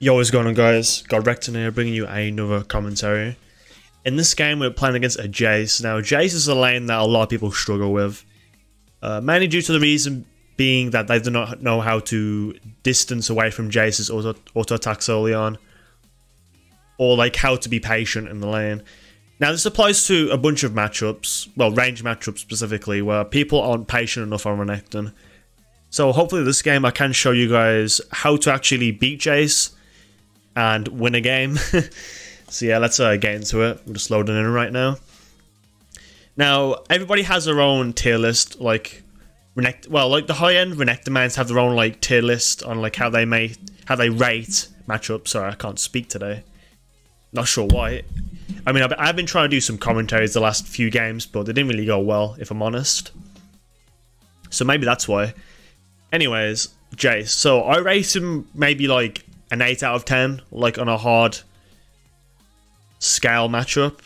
Yo, what's going on, guys? Godrekton here, bringing you another commentary. In this game, we're playing against a Jayce. Now, Jayce is a lane that a lot of people struggle with. Mainly due to the reason being that they do not know how to distance away from Jayce's auto attacks early on. Or like how to be patient in the lane. Now, this applies to a bunch of matchups, well, range matchups specifically, where people aren't patient enough on Renekton. So hopefully this game I can show you guys how to actually beat Jayce and win a game. So yeah, let's get into it. I'm just loading in right now. Now, everybody has their own tier list, like like the high-end Renekton mains have their own like tier list on like how they rate matchups. Sorry, I can't speak today. Not sure why. I mean, I've been trying to do some commentaries the last few games, but they didn't really go well, if I'm honest. So maybe that's why. Anyways, Jayce. So I rate him maybe like an 8 out of 10, like on a hard scale matchup.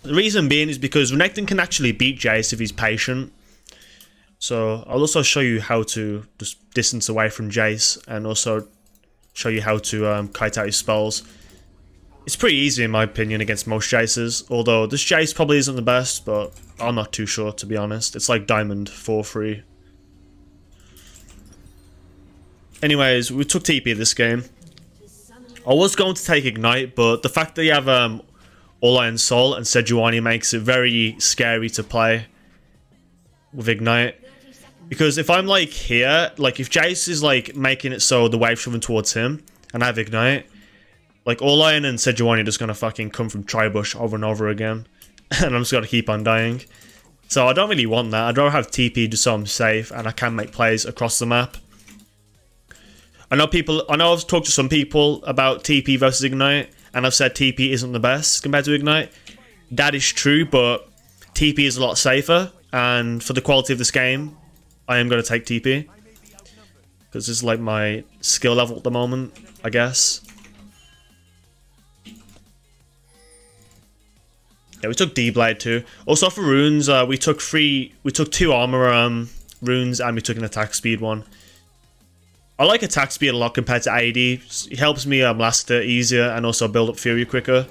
The reason being is because Renekton can actually beat Jayce if he's patient. So I'll also show you how to just distance away from Jayce and also show you how to kite out his spells. It's pretty easy in my opinion against most Jayces, although this Jayce probably isn't the best, but I'm not too sure to be honest. It's like Diamond 4-3. Anyways, we took TP this game. I was going to take Ignite, but the fact that you have All Iron Soul and Sejuani makes it very scary to play with Ignite. Because if I'm like here, like if Jayce is like making it so the wave's coming towards him and I have Ignite, like All Iron and Sejuani are just gonna fucking come from Tribush over and over again. And I'm just gonna keep on dying. So I don't really want that. I'd rather have TP just so I'm safe and I can make plays across the map. I know I've talked to some people about TP versus Ignite, and I've said TP isn't the best compared to Ignite. That is true, but TP is a lot safer, and for the quality of this game, I am going to take TP. Because this is like my skill level at the moment, I guess. Yeah, we took D-Blade too. Also for runes, we took 2 armor runes, and we took an attack speed one. I like attack speed a lot compared to AD. It helps me last it easier and also build up Fury quicker.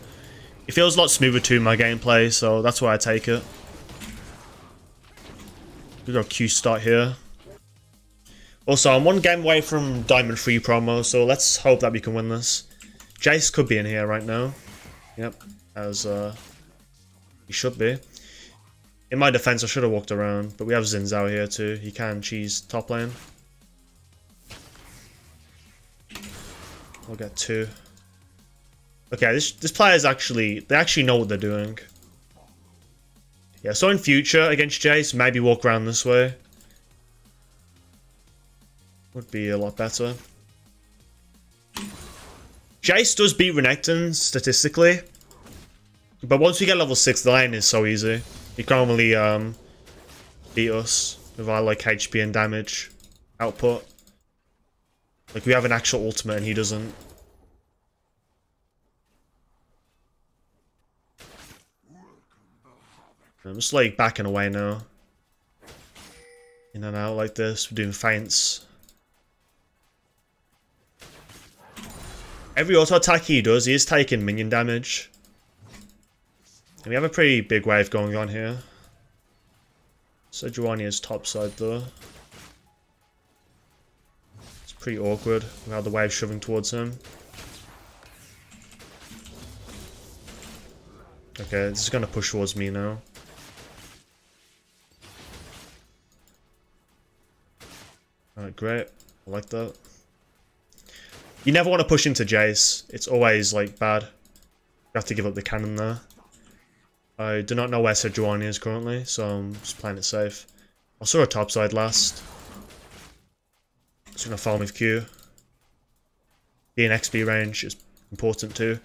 It feels a lot smoother too in my gameplay, so that's why I take it. We got Q start here. Also, I'm 1 game away from Diamond 3 promo, so let's hope that we can win this. Jayce could be in here right now. Yep, as he should be. In my defense, I should have walked around, but we have Zinzao here too. He can cheese top lane. I'll get 2. Okay, this player's they actually know what they're doing. Yeah, so in future against Jayce, maybe walk around this way. Would be a lot better. Jayce does beat Renekton statistically, but once we get level 6, the lane is so easy. He can't really beat us with our like HP and damage output. Like, we have an actual ultimate and he doesn't. I'm just, like, backing away now. In and out like this. We're doing feints. Every auto attack he does, he is taking minion damage. And we have a pretty big wave going on here. Sejuani is topside, though. Pretty awkward without the wave shoving towards him. Okay, this is going to push towards me now. Alright, great. I like that. You never want to push into Jayce. It's always, like, bad. You have to give up the cannon there. I do not know where Sejuani is currently, so I'm just playing it safe. I saw a topside last. Just gonna farm with Q. Being XP range is important too.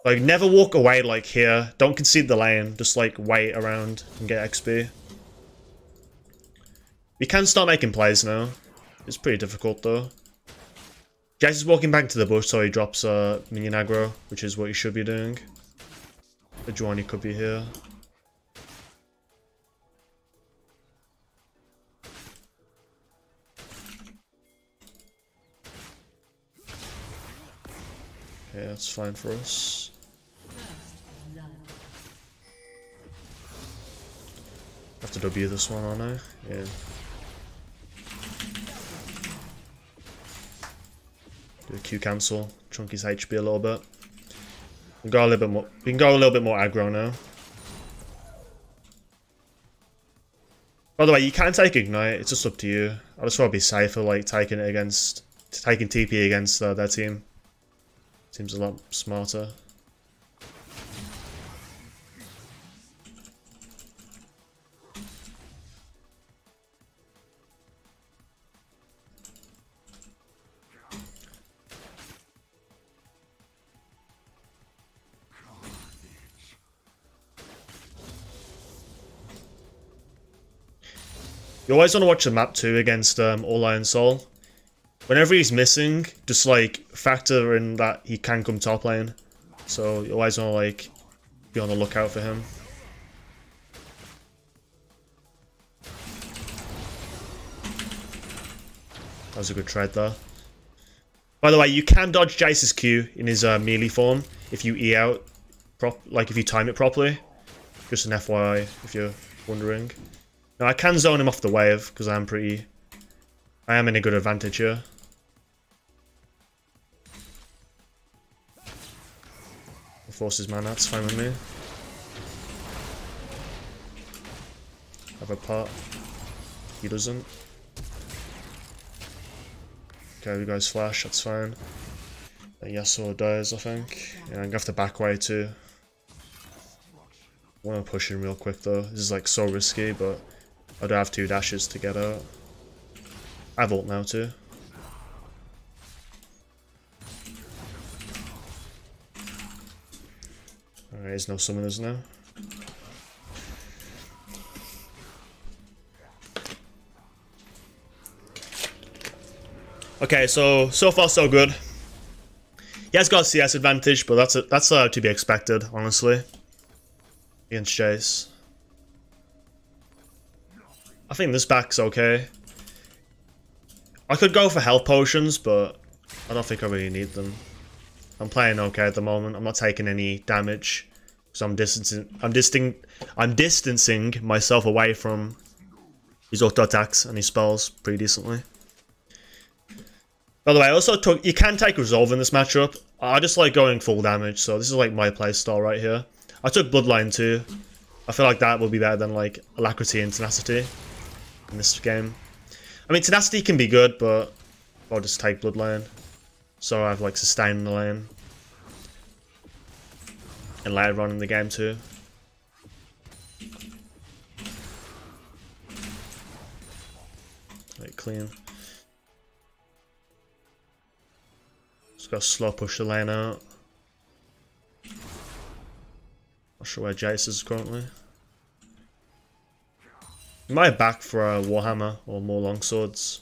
Like, never walk away like here. Don't concede the lane. Just like wait around and get XP. We can start making plays now. It's pretty difficult though. Jayce is walking back to the bush, so he drops minion aggro, which is what he should be doing. The Juani could be here. Yeah, that's fine for us. Have to W this one, aren't I? Yeah. Do a Q cancel, chunk his HP a little bit. We can go a little bit more. We can go a little bit more aggro now. By the way, you can take Ignite. It's just up to you. I just want to be safer, like taking TP against their team. Seems a lot smarter. You always want to watch the map too against All Iron Soul. Whenever he's missing, just like factor in that he can come top lane. So you always want to like be on the lookout for him. That was a good trade there. By the way, you can dodge Jayce's Q in his melee form if you E out, if you time it properly. Just an FYI if you're wondering. Now I can zone him off the wave because I am in a good advantage here. I'll force his mana, that's fine with me. Have a pot. He doesn't. Okay, you guys flash, that's fine. And Yasuo dies, I think. Yeah, I'm gonna have to back away too. I want to push in real quick though. This is like so risky, but I do have 2 dashes to get out. I have ult now too. Alright, there's no summoners now. Okay, so far so good. He has got a CS advantage, but that's to be expected, honestly. Against Jayce. I think this back's okay. I could go for health potions, but I don't think I really need them. I'm playing okay at the moment. I'm not taking any damage, so I'm distancing myself away from his auto attacks and his spells pretty decently. By the way, I also you can take Resolve in this matchup. I just like going full damage, so this is like my playstyle right here. I took Bloodline too. I feel like that will be better than like Alacrity and Tenacity in this game. I mean, Tenacity can be good, but I'll just take Bloodline. So I have like sustain in the lane. And later on in the game too. Like clean. Just gotta slow push the lane out. Not sure where Jayce is currently. He might have back for a Warhammer or more longswords.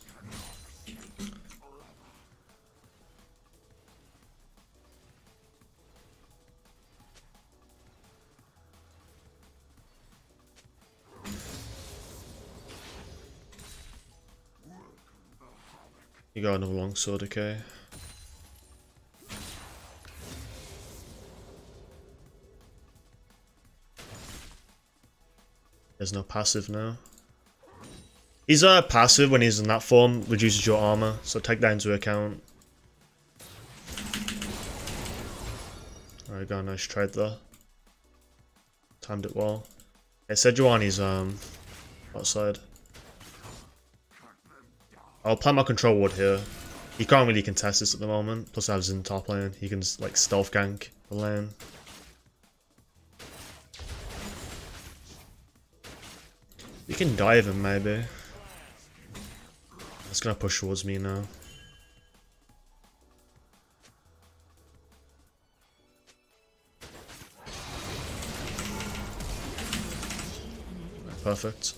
You got another longsword, okay. There's no passive now. He's passive when he's in that form, reduces your armor, so take that into account. Alright, got a nice trade there. Timed it well. Okay, Sejuani's outside. I'll plant my control ward here. He can't really contest this at the moment, plus I have Xin top lane. He can like stealth gank the lane. You can dive him maybe. It's gonna push towards me now. Perfect.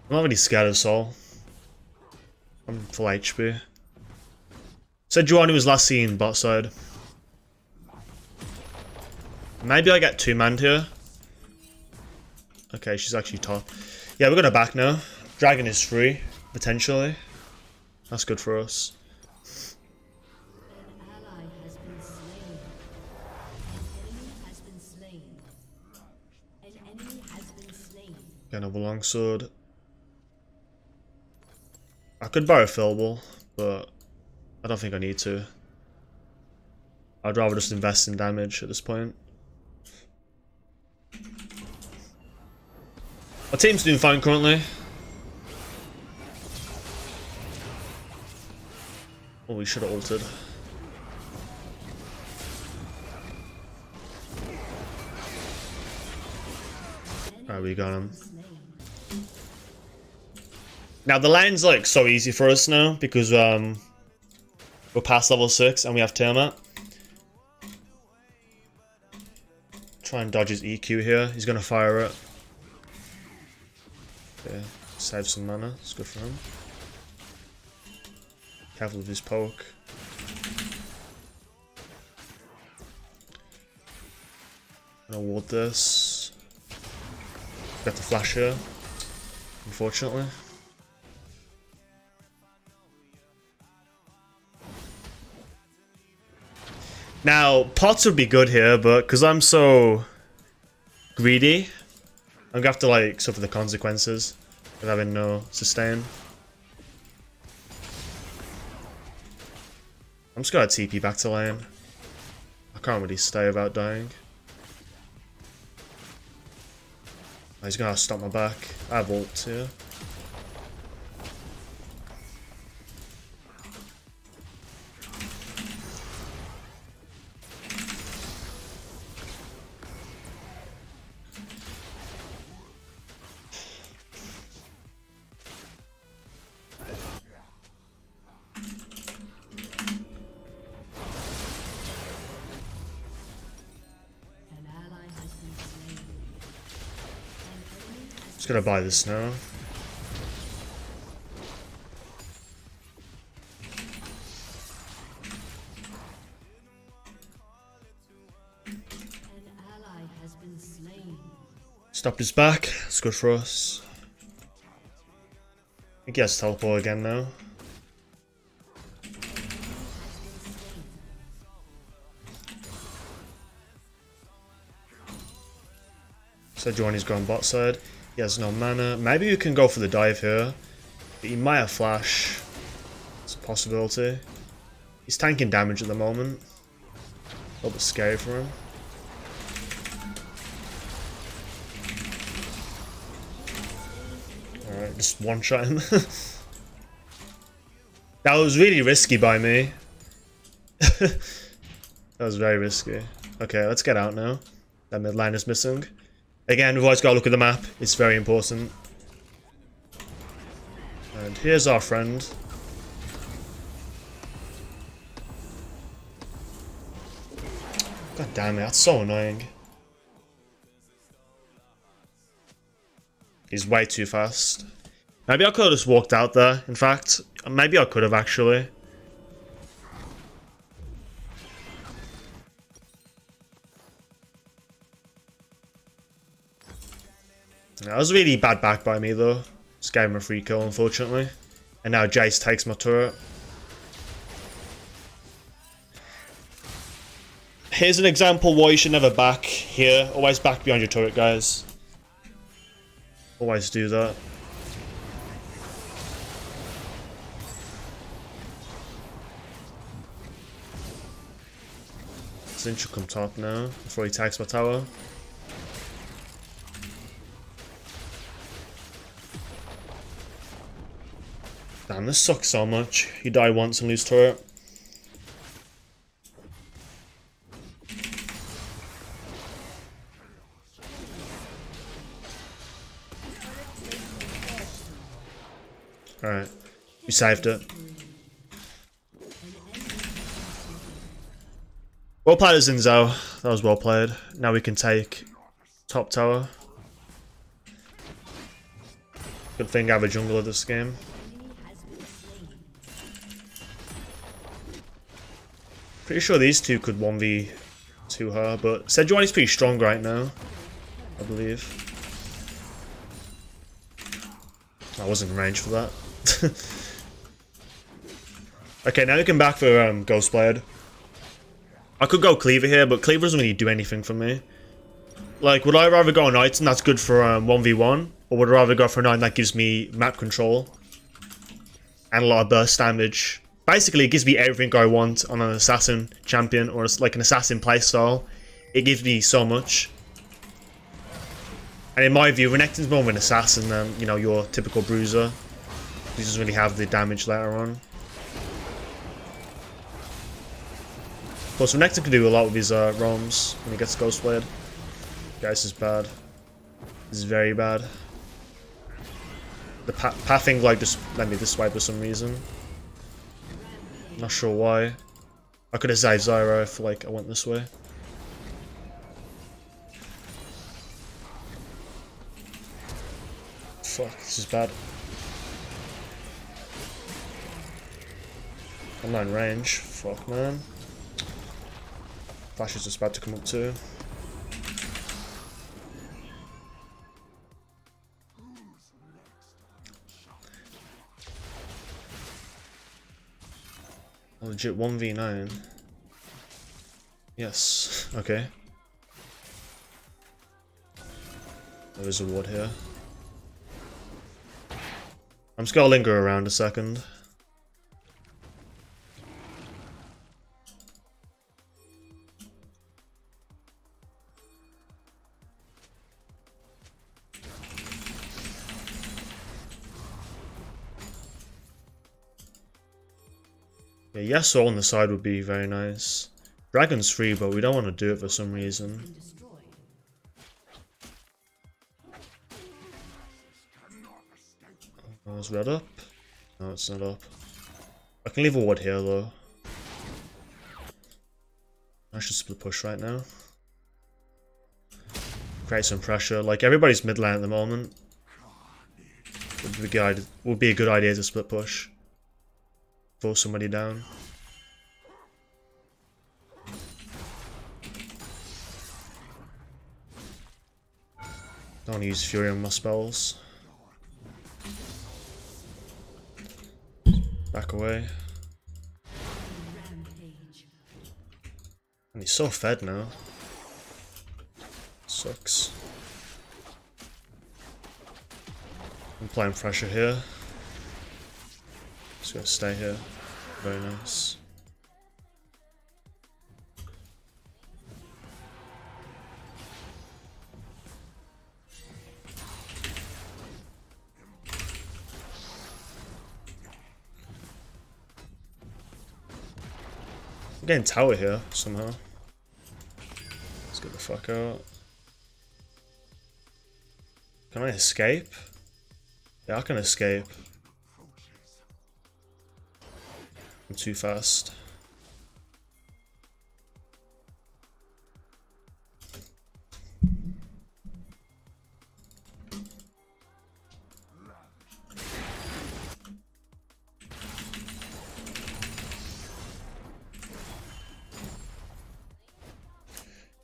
I'm not really scared of Soul. I'm full HP. Sejuani was last seen bot side. Maybe I get 2-manned here. Okay, she's actually top. Yeah, we're gonna back now. Dragon is free, potentially. That's good for us. Get another longsword. I could borrow Fillable, but I don't think I need to. I'd rather just invest in damage at this point. Our team's doing fine currently. Oh, we should have ulted. Alright, we got him. Now the lane's like so easy for us now because we're past level 6 and we have Tiamat. Try and dodge his EQ here. He's gonna fire it. Okay, save some mana. It's good for him. Careful with his poke. Gonna ward this. Got the flash here, unfortunately. Now, pots would be good here, but because I'm so greedy, I'm gonna have to like suffer the consequences of having no sustain. I'm just gonna TP back to lane. I can't really stay without dying. Oh, he's gonna stop my back. I have ult here. Just gonna buy this now. Stopped his back. It's good for us. I think he has teleport again now. So Johnny's gone bot side. He has no mana. Maybe you can go for the dive here. But he might have flash. It's a possibility. He's tanking damage at the moment. A little bit scary for him. Alright, just one-shot him. That was really risky by me. That was very risky. Okay, let's get out now. That mid line is missing. Again, we've always got to look at the map. It's very important. And here's our friend. God damn it, that's so annoying. He's way too fast. Maybe I could have just walked out there, in fact. Maybe I could have actually. That was really bad back by me though. Just gave him a free kill unfortunately. And now Jayce takes my turret. Here's an example why you should never back here. Always back behind your turret, guys. Always do that. Xin should come top now before he takes my tower. Damn, this sucks so much. You die once and lose turret. Alright, you saved it. Well played, Zinzao. That was well played. Now we can take top tower. Good thing I have a jungler this game. Pretty sure these two could 1v to her, but Sejuani's pretty strong right now, I believe. I wasn't in range for that. Okay, now we can back for Ghostblade. I could go Cleaver here, but Cleaver doesn't really do anything for me. Like, would I rather go an item that's good for 1v1, or would I rather go for an item that gives me map control and a lot of burst damage? Basically, it gives me everything I want on an assassin champion, or like an assassin playstyle. It gives me so much. And in my view, Renekton's more of an assassin than, you know, your typical bruiser. He doesn't really have the damage later on. Of course, Renekton can do a lot with his roams when he gets Ghostblade. Guys, this is bad. This is very bad. The pathing, like, just let me this way for some reason. Not sure why. I could have saved Zyra if, like, I went this way. Fuck, this is bad. I'm not in range. Fuck, man. Flash is just about to come up too. Legit 1v9. Yes, okay. There is a ward here. I'm just gonna linger around a second. Yeah, Yasuo on the side would be very nice. Dragon's free, but we don't want to do it for some reason. Oh, is red up? No, it's not up. I can leave a ward here though. I should split push right now. Create some pressure. Like, everybody's mid lane at the moment. Would be a good idea to split push. Force somebody down. Don't want to use Fury on my spells. Back away. And he's so fed now. Sucks. I'm applying pressure here. Just gonna stay here. Very nice. I'm getting tower here somehow. Let's get the fuck out. Can I escape? Yeah, I can escape. I'm too fast.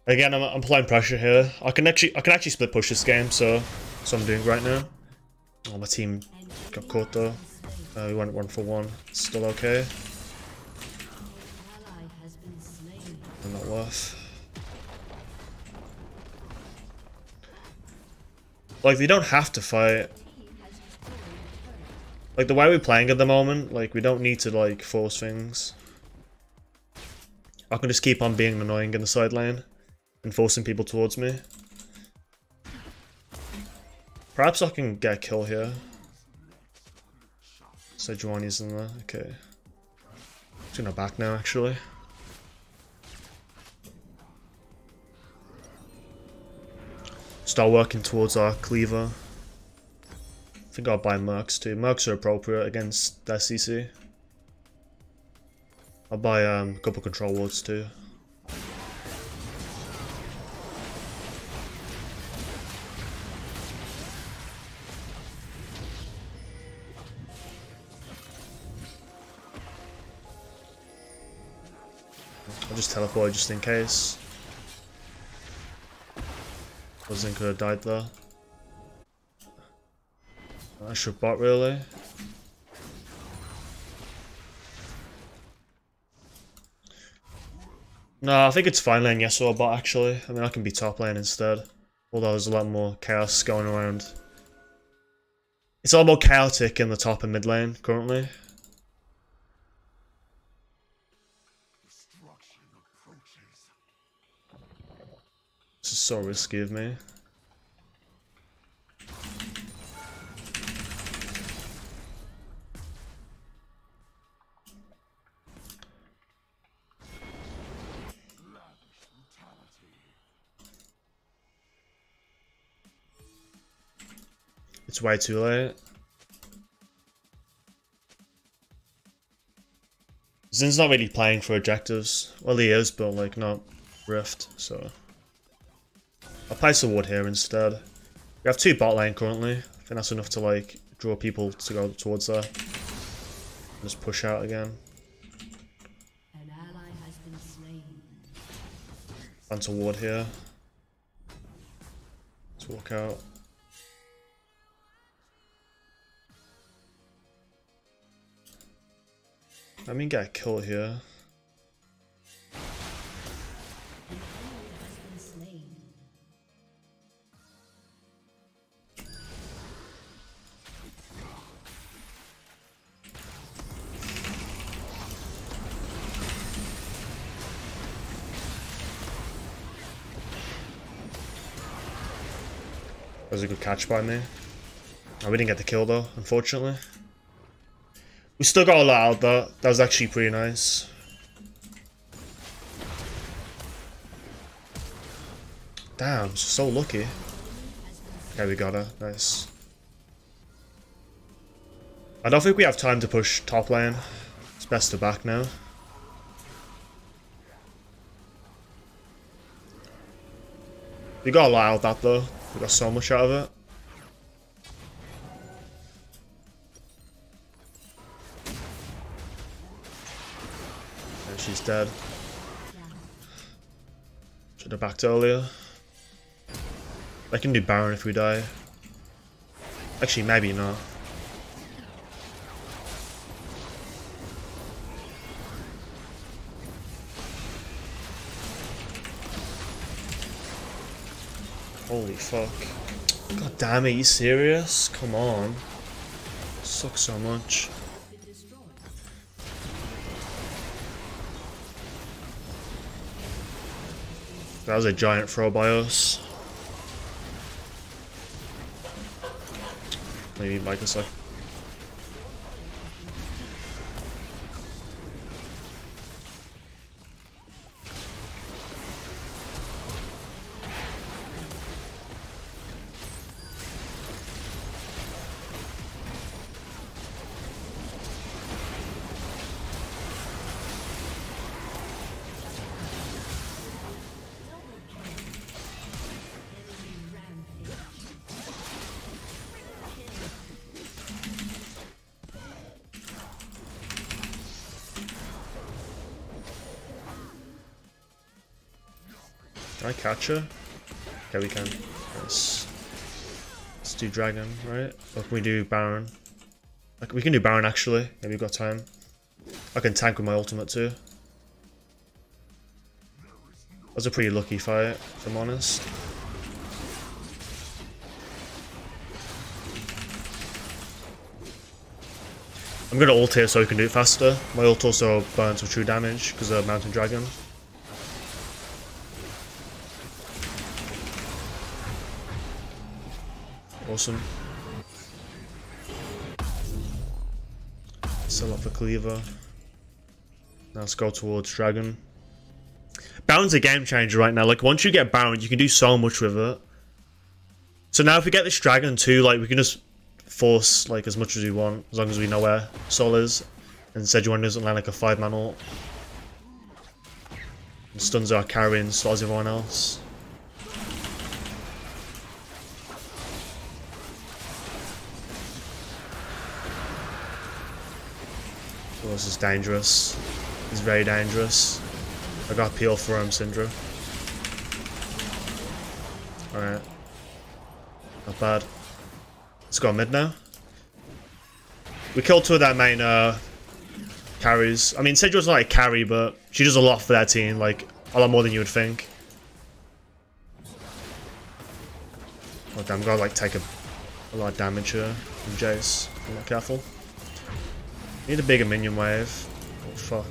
Again, I'm applying pressure here. I can actually split push this game, so that's what I'm doing right now. Oh, my team got caught though. We went 1-for-1. Still okay. Not worth. Like, they don't have to fight. Like, the way we're playing at the moment, like, we don't need to, like, force things. I can just keep on being annoying in the side lane and forcing people towards me. Perhaps I can get a kill here. Sejuani's in there. Okay. Just gonna back now, actually. Start working towards our cleaver. I think I'll buy Mercs too. Mercs are appropriate against their CC. I'll buy a couple control wards too. I'll just teleport just in case. Wasn't could have died there. I should bot really. No, I think it's fine lane yes or bot actually. I mean I can be top lane instead. Although there's a lot more chaos going around. It's a lot more chaotic in the top and mid lane currently. This is so risky of me. It's way too late. Zin's not really playing for objectives. Well, he is, but like not Rift, so I'll place a ward here instead. We have 2 bot lane currently. I think that's enough to like draw people to go towards there. Just push out again. An ally has been slain. Plant a ward here. Let's walk out. I mean, get a kill here. That was a good catch by me. Oh, we didn't get the kill though, unfortunately. We still got a lot out there. That was actually pretty nice. Damn, so lucky. Okay, we got her. Nice. I don't think we have time to push top lane. It's best to back now. We got a lot out of that though. We got so much out of it. And she's dead. Should have backed earlier. I can do Baron if we die. Actually, maybe not. Holy fuck. God damn it, you serious? Come on. Sucks so much. That was a giant throw by us. Maybe like a sec. Can I catch her? Okay, we can. Let's do Dragon, right? Or can we do Baron? Like, we can do Baron actually. Yeah, we've got time. I can tank with my ultimate too. That was a pretty lucky fight, if I'm honest. I'm gonna ult here so we can do it faster. My ult also burns with true damage because of Mountain Dragon. Awesome. Sell up for Cleaver. Now let's go towards Dragon. Baron's a game changer right now. Like, once you get Baron, you can do so much with it. So now if we get this Dragon too, like, we can just force, like, as much as we want, as long as we know where Sol is. And Sejuani doesn't land, like, a 5-man ult. And stuns our carry and slows everyone else. Oh, this is dangerous. It's very dangerous. I got peel for him, Syndra. Alright. Not bad. Let's go mid now. We killed 2 of their main carries. I mean, Syndra's not a carry, but she does a lot for their team, like a lot more than you would think. Oh damn, I'm gonna like take a lot of damage here from Jayce. I'm not careful. Need a bigger minion wave. Oh fuck.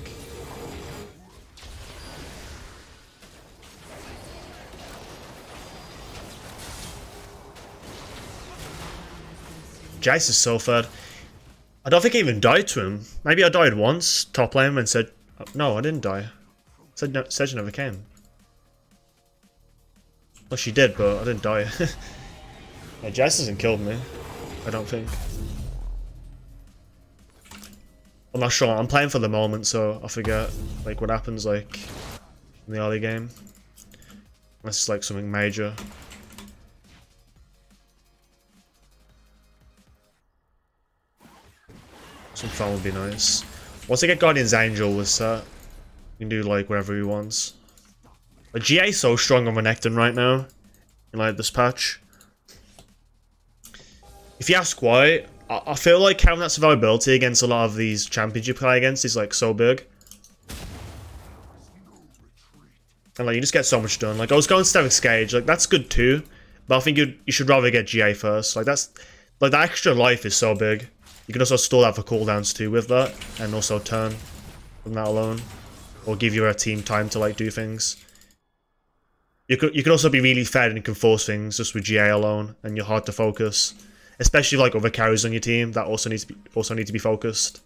Jayce is so fed. I don't think I even died to him. Maybe I died once, top lane, and said, oh, no, I didn't die. Said she never came. Well, she did, but I didn't die. Yeah, Jayce hasn't killed me, I don't think. I'm not sure. I'm playing for the moment, so I forget like what happens like in the early game. Unless it's like something major. Some fun would be nice. Once I get Guardian's Angel with set, you can do like whatever he wants. But GA is so strong on Renekton right now in like this patch. If you ask why, I feel like having that survivability against a lot of these champions you play against is like so big. And like you just get so much done. Like I was going Steric's Cage, like that's good too. But I think you should rather get GA first. Like that's like the extra life is so big. You can also store that for cooldowns too with that, and also turn from that alone, or give your team time to like do things. You could also be really fed and you can force things just with GA alone, and you're hard to focus, especially like other carries on your team that also need to be focused.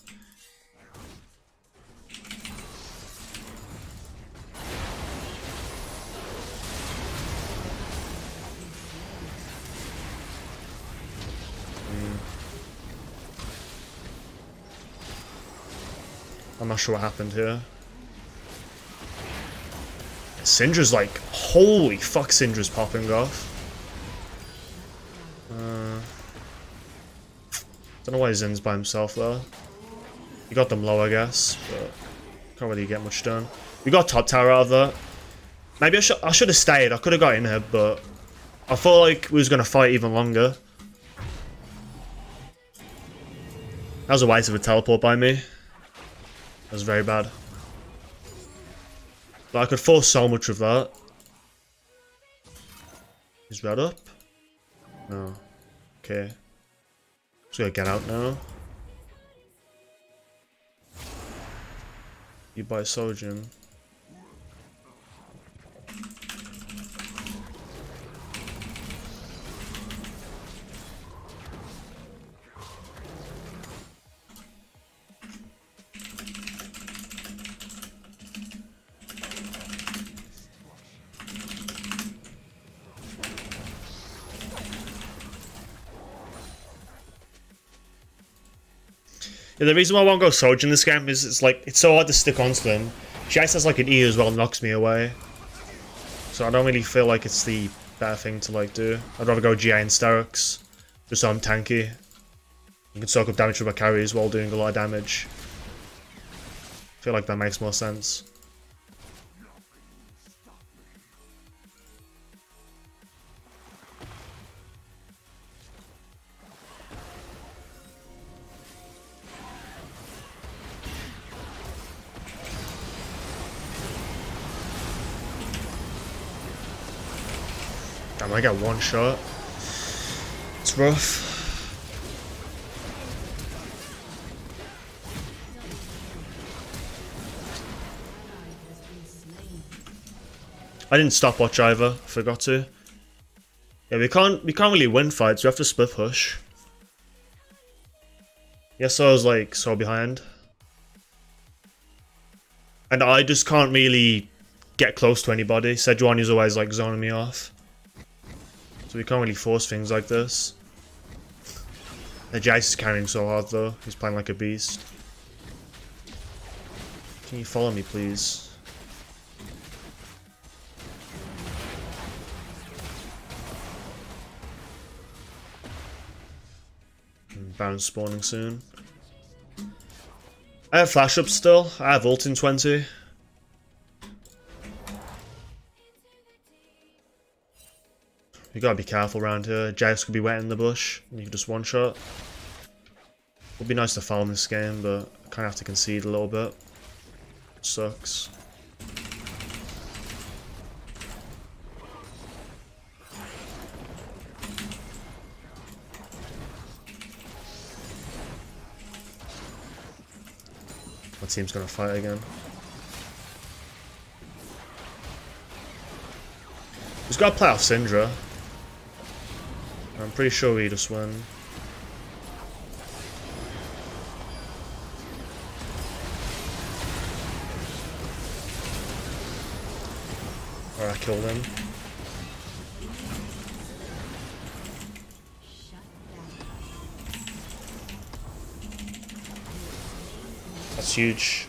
I'm not sure what happened here. Syndra's like, holy fuck, Syndra's popping off. Don't know why Zin's by himself though. He got them low, I guess, but can't really get much done. We got top tower out of that. Maybe I should have stayed. I could have got in here, but I thought like we was gonna fight even longer. That was a waste of a teleport by me. That was very bad. But I could force so much of that. Is red up? No. Okay. Just gonna get out now. You buy Sojin. Yeah, the reason why I won't go Sojin in this game is it's so hard to stick onto them. Jayce has like an E as well, knocks me away. So I don't really feel like it's the better thing to like do. I'd rather go GA and Sterix, just so I'm tanky. You can soak up damage with my carries while doing a lot of damage. I feel like that makes more sense. Damn, I got one shot. It's rough. I didn't stopwatch either. Forgot to. Yeah, we can't really win fights. We have to split push. Yeah, so I was like so behind, and I just can't really get close to anybody. Sejuani's always like zoning me off. So we can't really force things like this. The Jayce is carrying so hard though. He's playing like a beast. Can you follow me please? Baron spawning soon. I have flash up still. I have ult in 20. You gotta be careful around here. Jayce could be wet in the bush, and you can just one-shot. Would be nice to farm this game, but I kind of have to concede a little bit. Sucks. My team's gonna fight again. He's got to play off Syndra. I'm pretty sure we just win. Alright, I killed him. That's huge.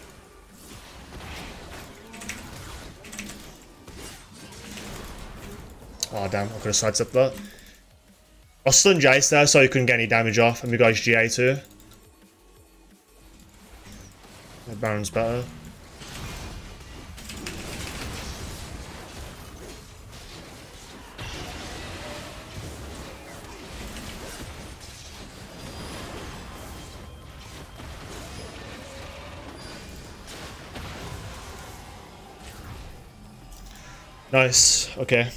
Oh damn, I could have sidestepped that. I stunned Jayce there so he couldn't get any damage off, and we got his GA too. The Baron's better. Nice, okay.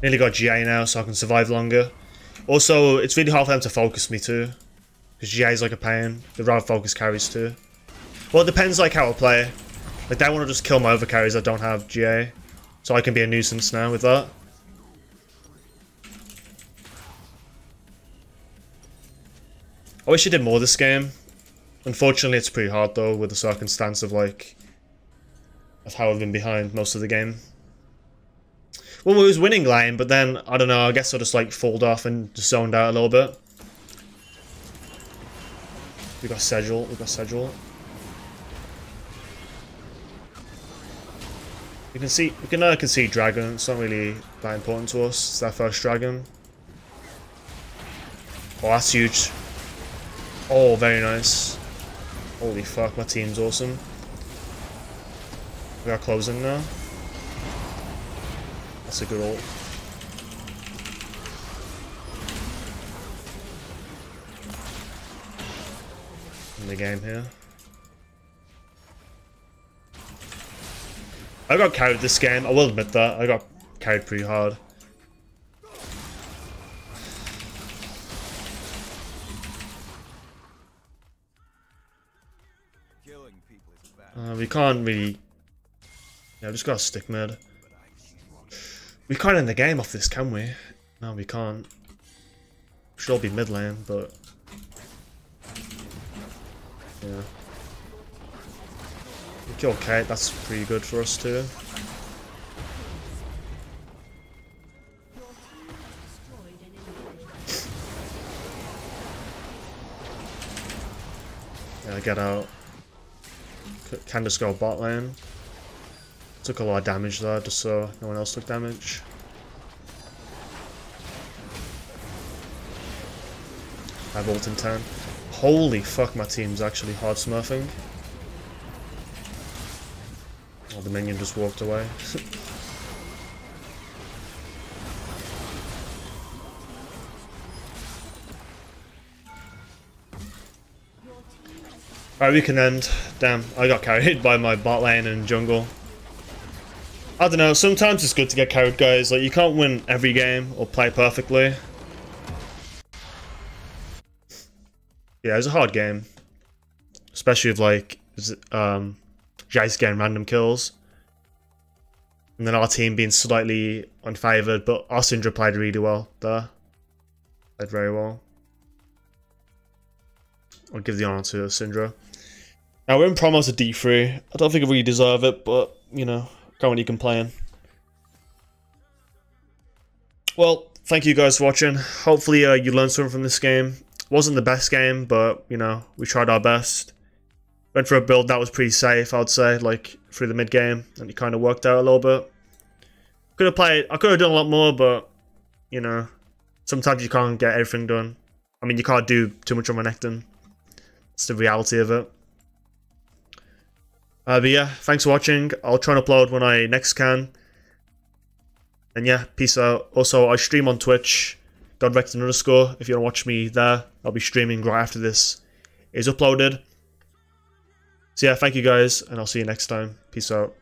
Nearly got GA now, so I can survive longer. Also, it's really hard for them to focus me too, because GA is like a pain. They'd rather focus carries too. Well, it depends like how I play. Like they want to just kill my other carries that don't have GA, so I can be a nuisance now with that. I wish I did more this game. Unfortunately, it's pretty hard though, with the circumstance of like of how I've been behind most of the game. Well, we was winning lane, but then, I don't know, I guess I just like fooled off and just zoned out a little bit. We got Segel, You can see, we can concede dragon, it's not really that important to us, it's our first dragon. Oh, that's huge. Oh, very nice. Holy fuck, my team's awesome. We got closing now. That's a good ult. In the game here. I got carried this game, I will admit that. I got carried pretty hard. We can't really... Yeah, we just gotta stick mid. We can't end the game off this, can we? No, we can't. We should all be mid lane, but... Yeah. We kill Kate, that's pretty good for us too. Yeah, get out. Can just go bot lane. Took a lot of damage there, just so no one else took damage. I have ult in 10. Holy fuck, my team's actually hard smurfing. Oh, the minion just walked away. Alright, we can end. Damn, I got carried by my bot lane and jungle. I don't know, sometimes it's good to get carried, guys. Like, you can't win every game or play perfectly. Yeah, it was a hard game. Especially with, like, Jayce getting random kills. And then our team being slightly unfavoured, but our Syndra played really well there. Played very well. I'll give the honour to Syndra. Now, we're in promos at D3. I don't think I really deserve it, but, you know, can't really complain. Well, thank you guys for watching. Hopefully you learned something from this game. Wasn't the best game, but, you know, we tried our best. Went for a build that was pretty safe, I would say, like, through the mid-game, and it kind of worked out a little bit. I could have done a lot more, but, you know, sometimes you can't get everything done. I mean, you can't do too much on Renekton. It's the reality of it. But yeah, thanks for watching. I'll try and upload when I next can. And yeah, peace out. Also, I stream on Twitch, Godrekton_. If you want to watch me there, I'll be streaming right after this is uploaded. So yeah, thank you guys, and I'll see you next time. Peace out.